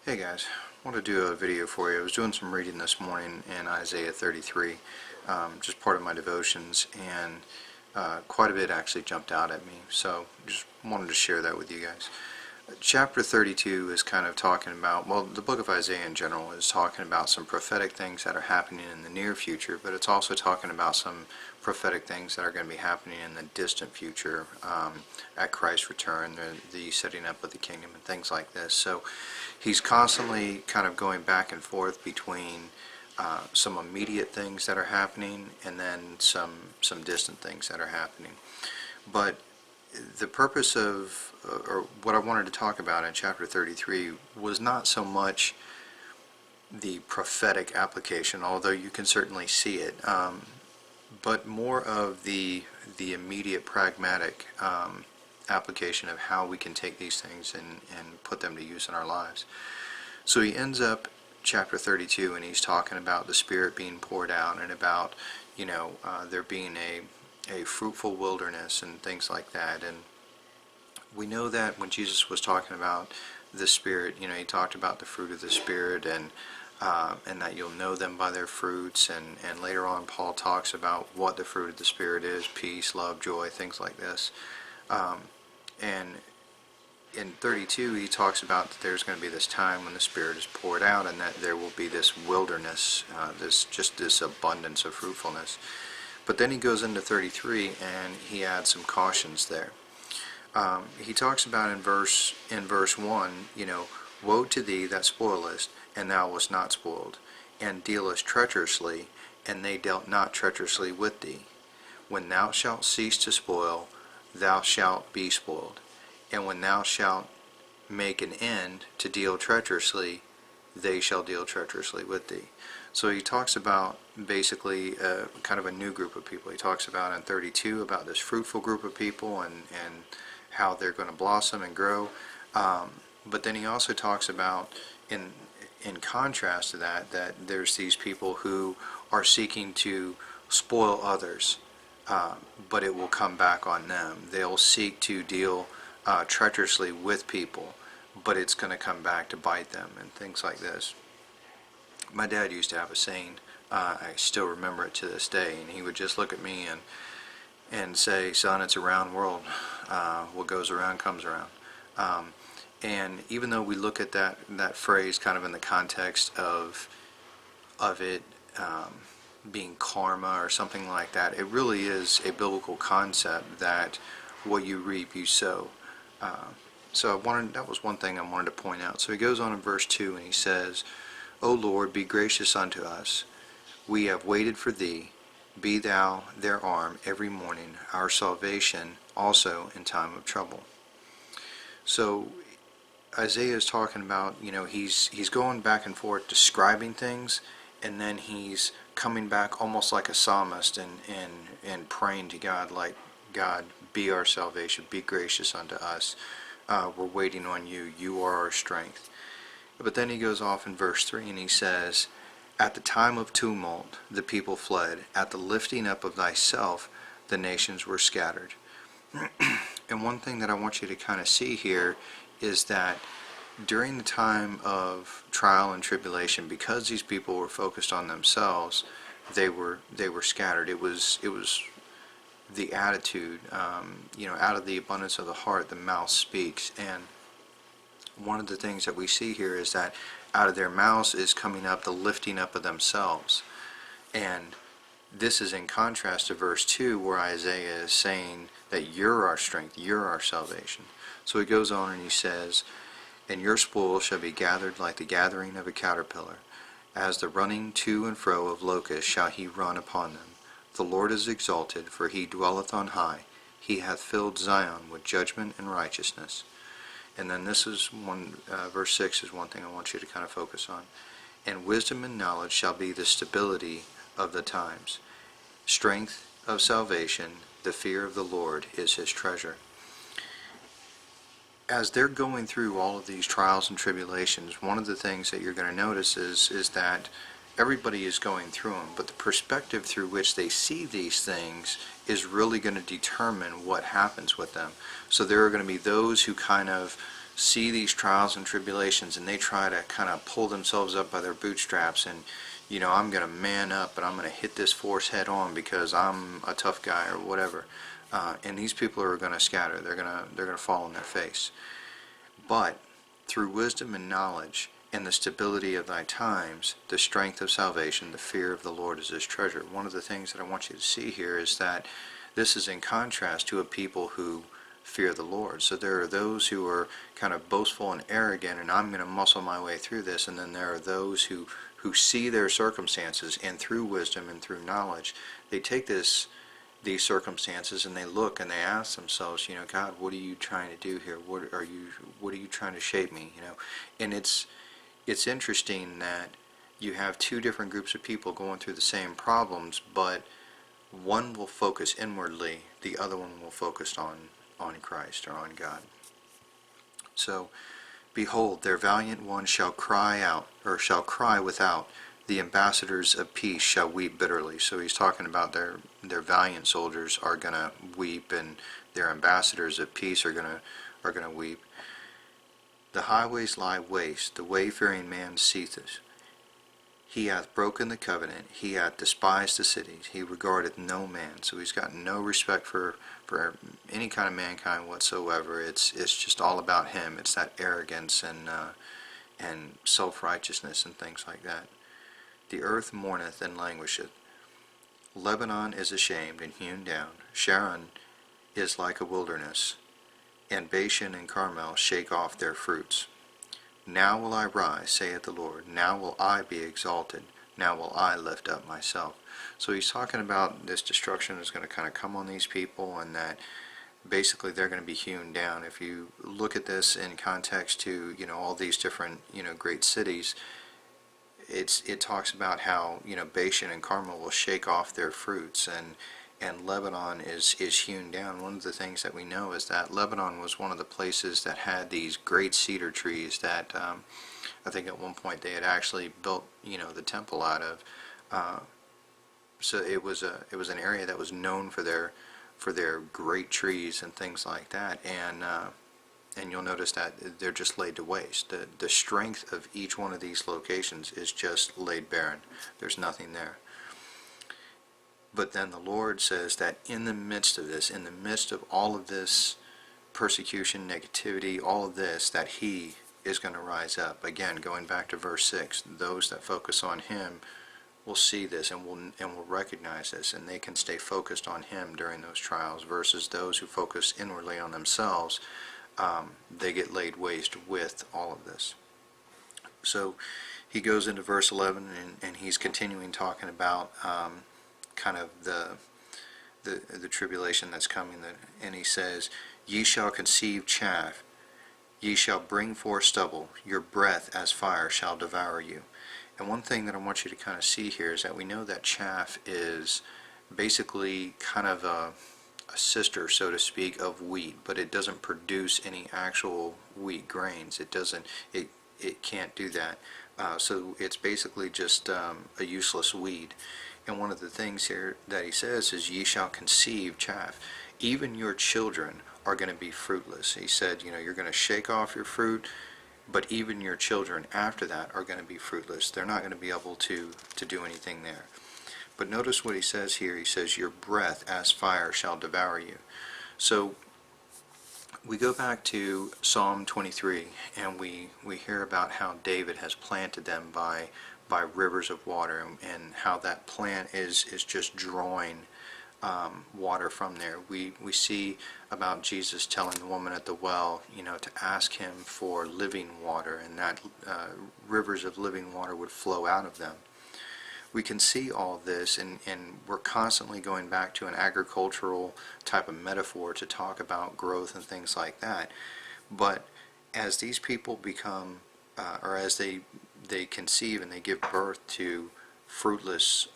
Hey guys, I want to do a video for you. I was doing some reading this morning in Isaiah 33, just part of my devotions, and quite a bit actually jumped out at me, so just wanted to share that with you guys. Chapter 32 is kind of talking about, well, the book of Isaiah in general is talking about some prophetic things that are happening in the near future, but it's also talking about some prophetic things that are going to be happening in the distant future at Christ's return, the setting up of the kingdom and things like this. So he's constantly kind of going back and forth between some immediate things that are happening and then some distant things that are happening. But the purpose of, or what I wanted to talk about in chapter 33 was not so much the prophetic application, although you can certainly see it, but more of the immediate pragmatic application of how we can take these things and put them to use in our lives. So he ends up chapter 32 and he's talking about the Spirit being poured out and about, there being a fruitful wilderness and things like that. And we know that when Jesus was talking about the Spirit, he talked about the fruit of the Spirit and that you'll know them by their fruits, and later on Paul talks about what the fruit of the Spirit is: peace, love, joy, things like this. And in 32 he talks about that there's going to be this time when the Spirit is poured out and that there will be this wilderness, this abundance of fruitfulness. But then he goes into 33 and he adds some cautions there. He talks about in verse 1, woe to thee that spoilest, and thou wast not spoiled, and dealest treacherously, and they dealt not treacherously with thee. When thou shalt cease to spoil, thou shalt be spoiled, and when thou shalt make an end to deal treacherously, they shall deal treacherously with thee. So he talks about basically kind of a new group of people. He talks about in 32 about this fruitful group of people and how they're going to blossom and grow. But then he also talks about, in contrast to that there's these people who are seeking to spoil others, but it will come back on them. They'll seek to deal treacherously with people, but it's going to come back to bite them and things like this. My dad used to have a saying, I still remember it to this day, and he would just look at me and say, son, it's a round world. What goes around comes around. And even though we look at that phrase kind of in the context of it being karma or something like that, it really is a biblical concept that what you reap, you sow. So that was one thing I wanted to point out. So he goes on in verse 2 and he says, O Lord, be gracious unto us. We have waited for thee. Be thou their arm every morning, our salvation also in time of trouble. So Isaiah is talking about, he's going back and forth describing things, and then he's coming back almost like a psalmist and praying to God, like, God, be our salvation, be gracious unto us. We're waiting on you. You are our strength. But then he goes off in verse 3 and he says, at the time of tumult the people fled. At the lifting up of thyself the nations were scattered. And one thing that I want you to kind of see here is that during the time of trial and tribulation, because these people were focused on themselves, they were scattered. It was the attitude, out of the abundance of the heart the mouth speaks. And one of the things that we see here is that out of their mouths is coming up the lifting up of themselves. And this is in contrast to verse 2, where Isaiah is saying that you're our strength, you're our salvation. So he goes on and he says, and your spoil shall be gathered like the gathering of a caterpillar. As the running to and fro of locusts shall he run upon them. The Lord is exalted, for he dwelleth on high. He hath filled Zion with judgment and righteousness. And then this is verse 6 is one thing I want you to kind of focus on. And wisdom and knowledge shall be the stability of the times. Strength of salvation, the fear of the Lord is his treasure. As they're going through all of these trials and tribulations, one of the things that you're going to notice is that everybody is going through them, but the perspective through which they see these things is really going to determine what happens with them. So there are going to be those who kind of see these trials and tribulations, and they try to kind of pull themselves up by their bootstraps, and I'm going to man up, and I'm going to hit this force head on because I'm a tough guy or whatever. And these people are going to scatter. They're going to fall on their face. But through wisdom and knowledge and the stability of thy times, the strength of salvation, the fear of the Lord is his treasure. One of the things that I want you to see here is that this is in contrast to a people who fear the Lord. So there are those who are kind of boastful and arrogant, and I'm going to muscle my way through this, and then there are those who see their circumstances, and through wisdom and through knowledge, they take these circumstances and they look and they ask themselves, God, what are you trying to do here? What are you trying to shape me? And it's interesting that you have two different groups of people going through the same problems, but one will focus inwardly, the other one will focus on Christ or on God. So, behold, their valiant ones shall cry out, or shall cry without. The ambassadors of peace shall weep bitterly. So he's talking about their valiant soldiers are going to weep, and their ambassadors of peace are going to weep. The highways lie waste, the wayfaring man ceaseth. He hath broken the covenant, he hath despised the cities, he regardeth no man. So he's got no respect for any kind of mankind whatsoever. It's just all about him. It's that arrogance and self-righteousness and things like that. The earth mourneth and languisheth. Lebanon is ashamed and hewn down. Sharon is like a wilderness, and Bashan and Carmel shake off their fruits. Now will I rise, saith the Lord. Now will I be exalted. Now will I lift up myself. So he's talking about this destruction is going to kind of come on these people, and that basically they're going to be hewn down. If you look at this in context to all these different great cities, it talks about how Bashan and Carmel will shake off their fruits, and Lebanon is hewn down. One of the things that we know is that Lebanon was one of the places that had these great cedar trees that I think at one point they had actually built the temple out of. So it was an area that was known for their great trees and things like that, and you'll notice that they're just laid to waste. The strength of each one of these locations is just laid barren. There's nothing there. But then the Lord says that in the midst of this, in the midst of all of this persecution, negativity, all of this, that he is going to rise up. Again, going back to verse 6, those that focus on him will see this and will recognize this, and they can stay focused on him during those trials, versus those who focus inwardly on themselves. They get laid waste with all of this. So he goes into verse 11, and he's continuing talking about kind of the tribulation that's coming, and he says, Ye shall conceive chaff, ye shall bring forth stubble, your breath as fire shall devour you. And one thing that I want you to kind of see here is that we know that chaff is basically kind of a sister, so to speak, of wheat, but it doesn't produce any actual wheat grains. It can't do that. So it's basically just a useless weed. And one of the things here that he says is, ye shall conceive chaff. Even your children are going to be fruitless. He said, you're going to shake off your fruit, but even your children after that are going to be fruitless. They're not going to be able to do anything there. But notice what he says here. He says, your breath as fire shall devour you. So we go back to Psalm 23, and we hear about how David has planted them by rivers of water, and how that plant is just drawing water from there. We see about Jesus telling the woman at the well, to ask him for living water, and that rivers of living water would flow out of them. We can see all of this, and we're constantly going back to an agricultural type of metaphor to talk about growth and things like that. But as these people become, or as they conceive and they give birth to fruitless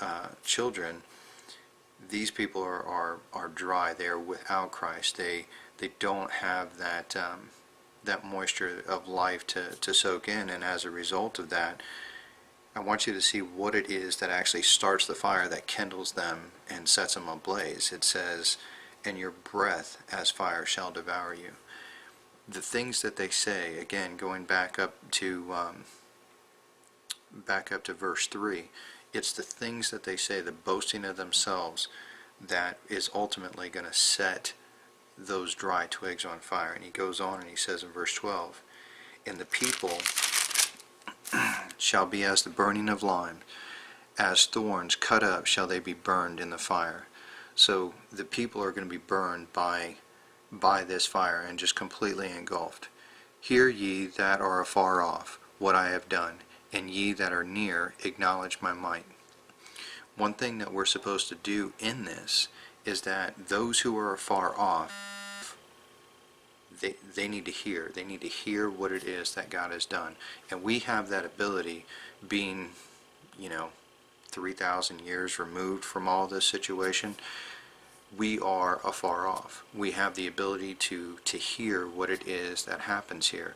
children, these people are dry. They are without Christ. They don't have that moisture of life to soak in, and as a result of that, I want you to see what it is that actually starts the fire, that kindles them and sets them ablaze. It says, and your breath as fire shall devour you. the things that they say, again, going back up to verse 3, it's the things that they say, the boasting of themselves, that is ultimately going to set those dry twigs on fire. And he goes on and he says in verse 12, and the people shall be as the burning of lime, as thorns cut up shall they be burned in the fire. So the people are going to be burned by this fire and just completely engulfed. Hear ye that are afar off what I have done, and ye that are near acknowledge my might. One thing that we're supposed to do in this is that those who are afar off, they need to hear. They need to hear what it is that God has done. And we have that ability, being, 3,000 years removed from all this situation. We are afar off. We have the ability to hear what it is that happens here.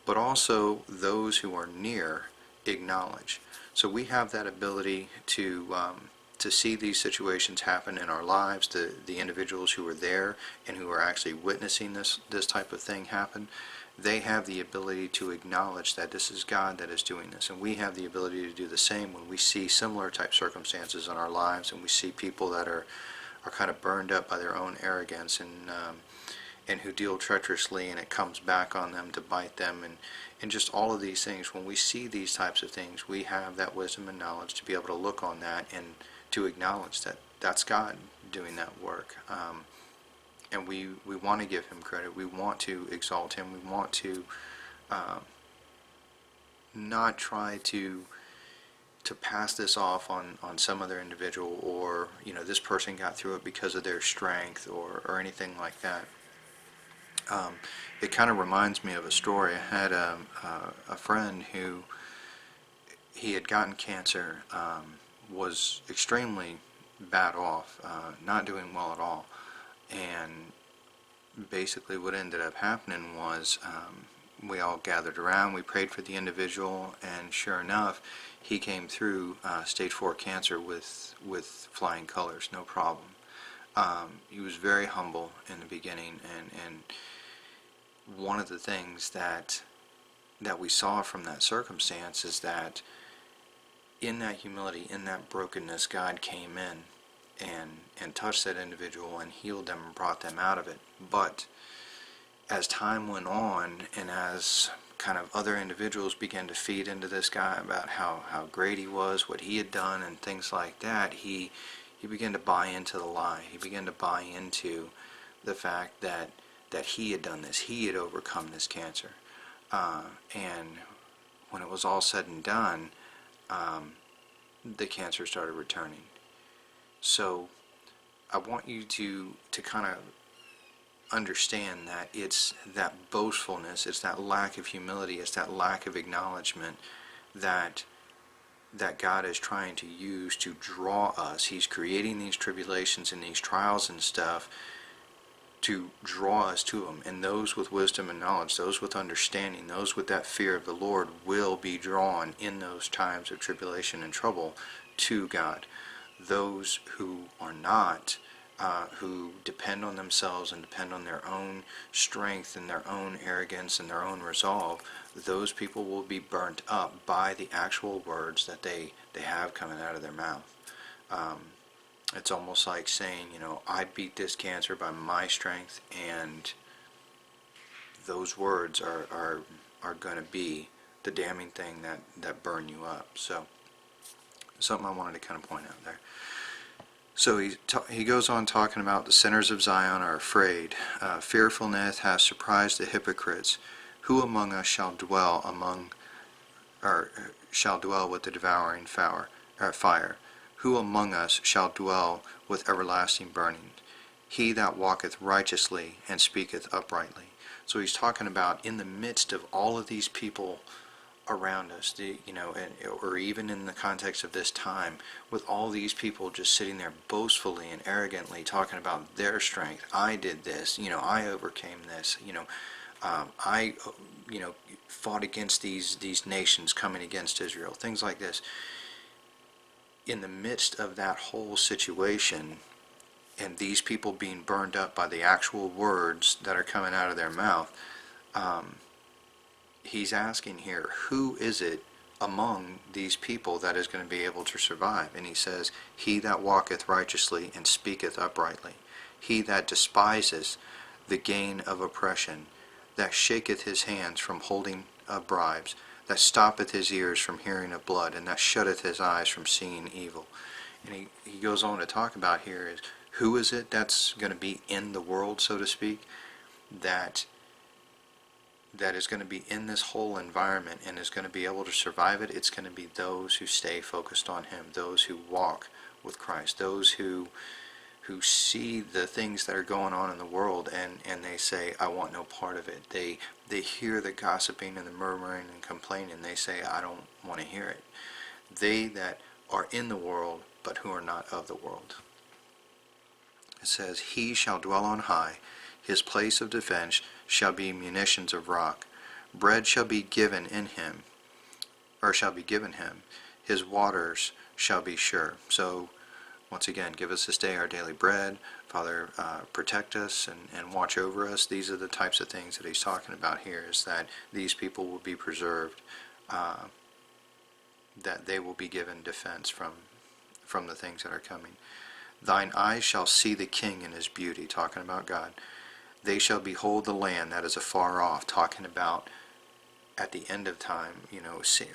But also those who are near acknowledge. So we have that ability to see these situations happen in our lives. The individuals who are there and who are actually witnessing this type of thing happen, they have the ability to acknowledge that this is God that is doing this. And we have the ability to do the same when we see similar type circumstances in our lives, and we see people that are kind of burned up by their own arrogance, and who deal treacherously, and it comes back on them to bite them, and just all of these things. When we see these types of things, we have that wisdom and knowledge to be able to look on that and to acknowledge that that's God doing that work. And we want to give him credit. We want to exalt him. We want to not try to pass this off on some other individual, or this person got through it because of their strength, or anything like that. It kind of reminds me of a story. I had a friend who, he had gotten cancer, was extremely bad off, not doing well at all. And basically what ended up happening was, we all gathered around, we prayed for the individual, and sure enough, he came through stage 4 cancer with flying colors, no problem. He was very humble in the beginning, and one of the things that we saw from that circumstance is that in that humility, in that brokenness, God came in and touched that individual and healed them and brought them out of it. But as time went on, and as kind of other individuals began to feed into this guy about how great he was, what he had done, and things like that, he began to buy into the lie. He began to buy into the fact that he had done this, he had overcome this cancer. And when it was all said and done, the cancer started returning. So I want you to kind of understand that it's that boastfulness, it's that lack of humility, it's that lack of acknowledgement that God is trying to use to draw us. He's creating these tribulations and these trials and stuff to draw us to him. And those with wisdom and knowledge, those with understanding, those with that fear of the Lord will be drawn in those times of tribulation and trouble to God. Those who are not, who depend on themselves and depend on their own strength and their own arrogance and their own resolve, those people will be burnt up by the actual words that they have coming out of their mouth. It's almost like saying, I beat this cancer by my strength, and those words are going to be the damning thing that burn you up. So something I wanted to kind of point out there. So he goes on talking about the sinners of Zion are afraid. Fearfulness has surprised the hypocrites. Who among us shall dwell with the devouring fire? Who among us shall dwell with everlasting burning? He that walketh righteously and speaketh uprightly. So he's talking about in the midst of all of these people around us, or even in the context of this time, with all these people just sitting there boastfully and arrogantly talking about their strength. I did this, I overcame this, I fought against these nations coming against Israel, things like this. In the midst of that whole situation, and these people being burned up by the actual words that are coming out of their mouth, he's asking here, who is it among these people that is going to be able to survive? And he says, he that walketh righteously and speaketh uprightly, he that despises the gain of oppression, that shaketh his hands from holding of bribes, that stoppeth his ears from hearing of blood, and that shutteth his eyes from seeing evil. And he goes on to talk about here is, who is it that's going to be in the world, so to speak, that is going to be in this whole environment and is going to be able to survive it? It's going to be those who stay focused on him, those who walk with Christ, those who see the things that are going on in the world and they say, I want no part of it. They hear the gossiping and the murmuring and complaining, and they say, I don't want to hear it. They that are in the world, but who are not of the world. It says, he shall dwell on high, his place of defense shall be munitions of rock. Bread shall be given in him, or shall be given him. His waters shall be sure. So, once again, give us this day our daily bread. Father, protect us and watch over us. These are the types of things that he's talking about here, is that these people will be preserved, that they will be given defense from the things that are coming. Thine eyes shall see the King in his beauty, talking about God. They shall behold the land that is afar off, talking about at the end of time,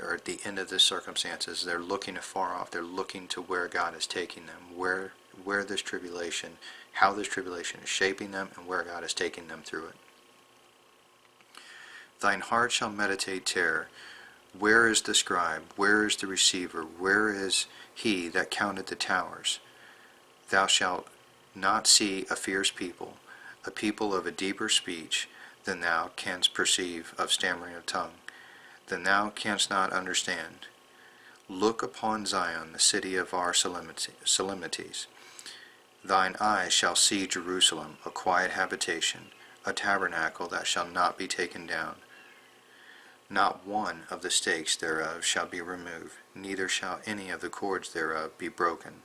or at the end of the circumstances. They're looking afar off. They're looking to where God is taking them, where this tribulation, how this tribulation is shaping them, and where God is taking them through it. Thine heart shall meditate terror. Where is the scribe? Where is the receiver? Where is he that counted the towers? Thou shalt not see a fierce people, a people of a deeper speech than thou canst perceive, of stammering of tongue, than thou canst not understand. Look upon Zion, the city of our solemnities. Thine eyes shall see Jerusalem, a quiet habitation, a tabernacle that shall not be taken down. Not one of the stakes thereof shall be removed, neither shall any of the cords thereof be broken.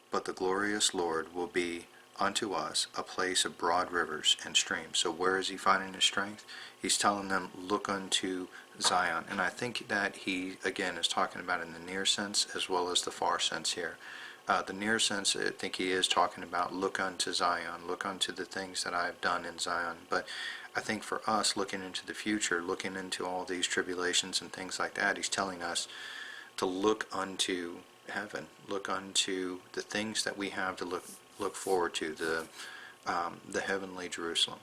But the glorious Lord will be unto us a place of broad rivers and streams. So where is he finding his strength? He's telling them, look unto Zion. And I think that he, again, is talking about in the near sense as well as the far sense here. The near sense, I think he is talking about, look unto Zion, look unto the things that I have done in Zion. But I think for us, looking into the future, looking into all these tribulations and things like that, he's telling us to look unto heaven, look unto the things that we have to look forward to, the heavenly Jerusalem.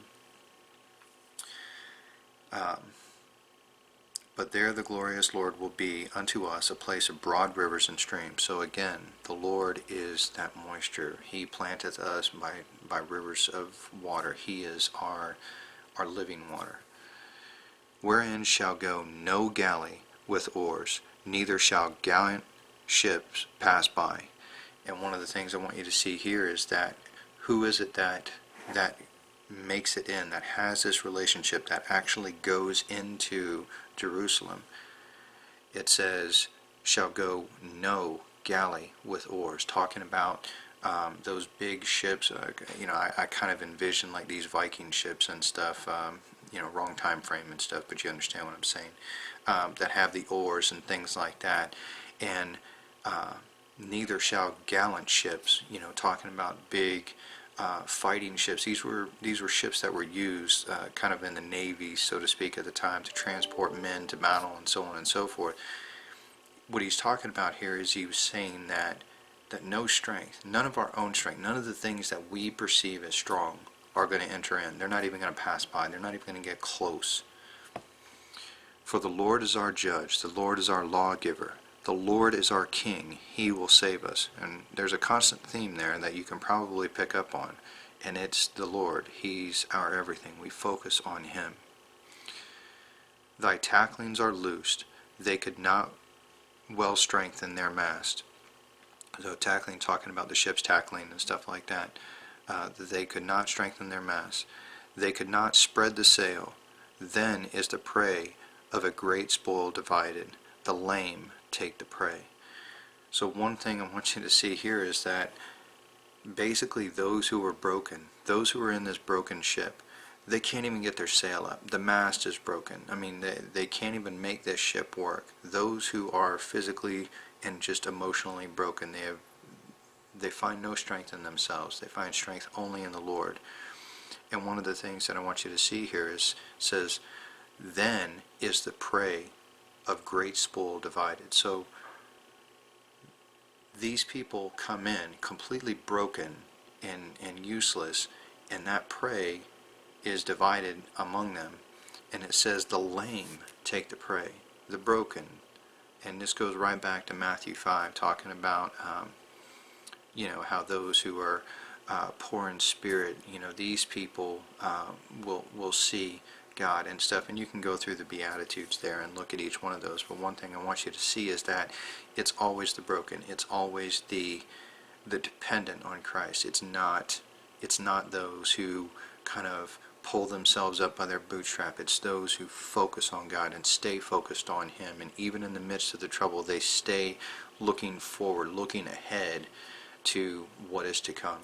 But there the glorious Lord will be unto us a place of broad rivers and streams. So again, the Lord is that moisture. He planteth us by rivers of water. He is our living water. Wherein shall go no galley with oars, neither shall gallant ships pass by. And one of the things I want you to see here is that who is it that makes it in, that has this relationship, that actually goes into Jerusalem? It says, shall go no galley with oars, talking about those big ships. I kind of envision like these Viking ships and stuff, wrong time frame and stuff, but you understand what I'm saying, that have the oars and things like that. And neither shall gallant ships, talking about big fighting ships. These were ships that were used kind of in the Navy, so to speak, at the time, to transport men to battle and so on and so forth. What he's talking about here is he was saying that no strength, none of our own strength, none of the things that we perceive as strong are going to enter in. They're not even going to pass by. They're not even going to get close. For the Lord is our judge. The Lord is our lawgiver. The Lord is our King. He will save us. And there's a constant theme there that you can probably pick up on. And it's the Lord. He's our everything. We focus on Him. Thy tacklings are loosed. They could not well strengthen their mast. So tackling, talking about the ship's tackling and stuff like that. They could not strengthen their mast. They could not spread the sail. Then is the prey of a great spoil divided. The lame take the prey. So one thing I want you to see here is that basically those who were broken, those who were in this broken ship, they can't even get their sail up. The mast is broken. I mean, they can't even make this ship work. Those who are physically and just emotionally broken, they find no strength in themselves. They find strength only in the Lord. And one of the things that I want you to see here says, then is the prey of great spoil divided. So these people come in completely broken and useless, and that prey is divided among them. And it says the lame take the prey, the broken. And this goes right back to Matthew 5, talking about how those who are poor in spirit, these people will see God and stuff. And you can go through the Beatitudes there and look at each one of those. But one thing I want you to see is that it's always the broken. It's always the dependent on Christ. It's not those who kind of pull themselves up by their bootstrap. It's those who focus on God and stay focused on Him. And even in the midst of the trouble, they stay looking forward, looking ahead to what is to come.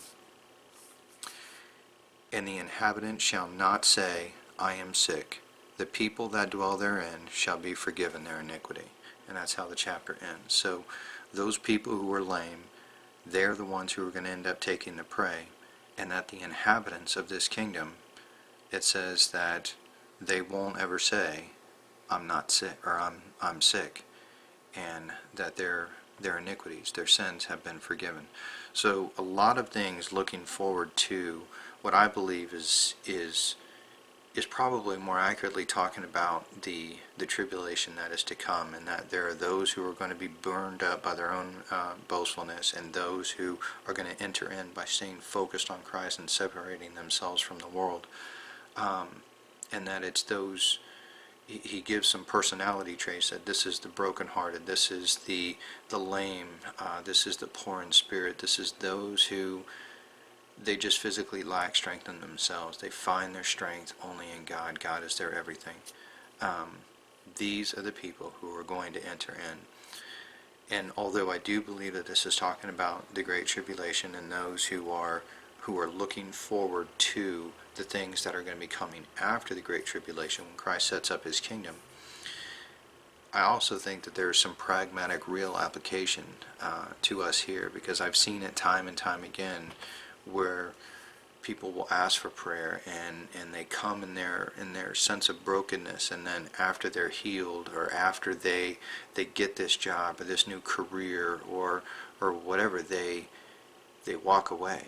And the inhabitant shall not say, I am sick. The people that dwell therein shall be forgiven their iniquity. And that's how the chapter ends. So those people who are lame, they're the ones who are going to end up taking the prey. And that the inhabitants of this kingdom, it says that they won't ever say, I'm not sick, or I'm sick, and that their iniquities, their sins have been forgiven. So a lot of things looking forward to what I believe is probably more accurately talking about the tribulation that is to come, and that there are those who are going to be burned up by their own boastfulness, and those who are going to enter in by staying focused on Christ and separating themselves from the world. And that it's those, he gives some personality traits, that this is the brokenhearted, this is the lame, this is the poor in spirit, this is those who they just physically lack strength in themselves. They find their strength only in God. God is their everything. These are the people who are going to enter in. And although I do believe that this is talking about the Great Tribulation and those who are looking forward to the things that are going to be coming after the Great Tribulation when Christ sets up His kingdom, I also think that there is some pragmatic, real application to us here, because I've seen it time and time again where people will ask for prayer and they come in their sense of brokenness, and then after they're healed, or after they get this job or this new career or whatever, they walk away.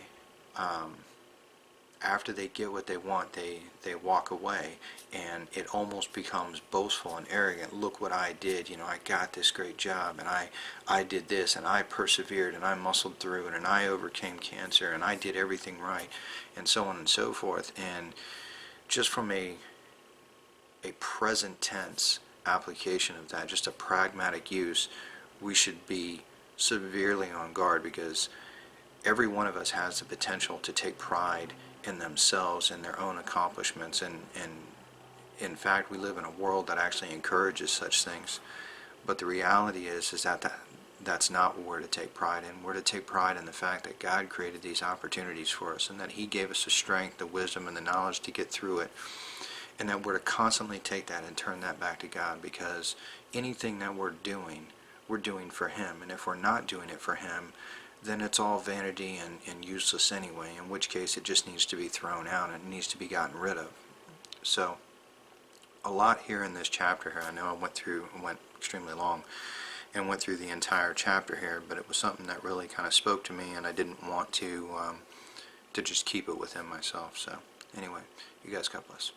After they get what they want, they walk away, and it almost becomes boastful and arrogant. Look what I did, I got this great job, and I did this, and I persevered, and I muscled through it, and I overcame cancer, and I did everything right, and so on and so forth. And just from a present tense application of that, just a pragmatic use, we should be severely on guard, because every one of us has the potential to take pride in themselves and their own accomplishments, and in fact we live in a world that actually encourages such things. But the reality is that's not what we're to take pride in. We're to take pride in the fact that God created these opportunities for us, and that He gave us the strength, the wisdom, and the knowledge to get through it, and that we're to constantly take that and turn that back to God, because anything that we're doing for Him. And if we're not doing it for Him, then it's all vanity and useless anyway, in which case it just needs to be thrown out and it needs to be gotten rid of. So a lot here in this chapter here. I know I went extremely long and went through the entire chapter here, but it was something that really kind of spoke to me, and I didn't want to just keep it within myself. So anyway, you guys, God bless.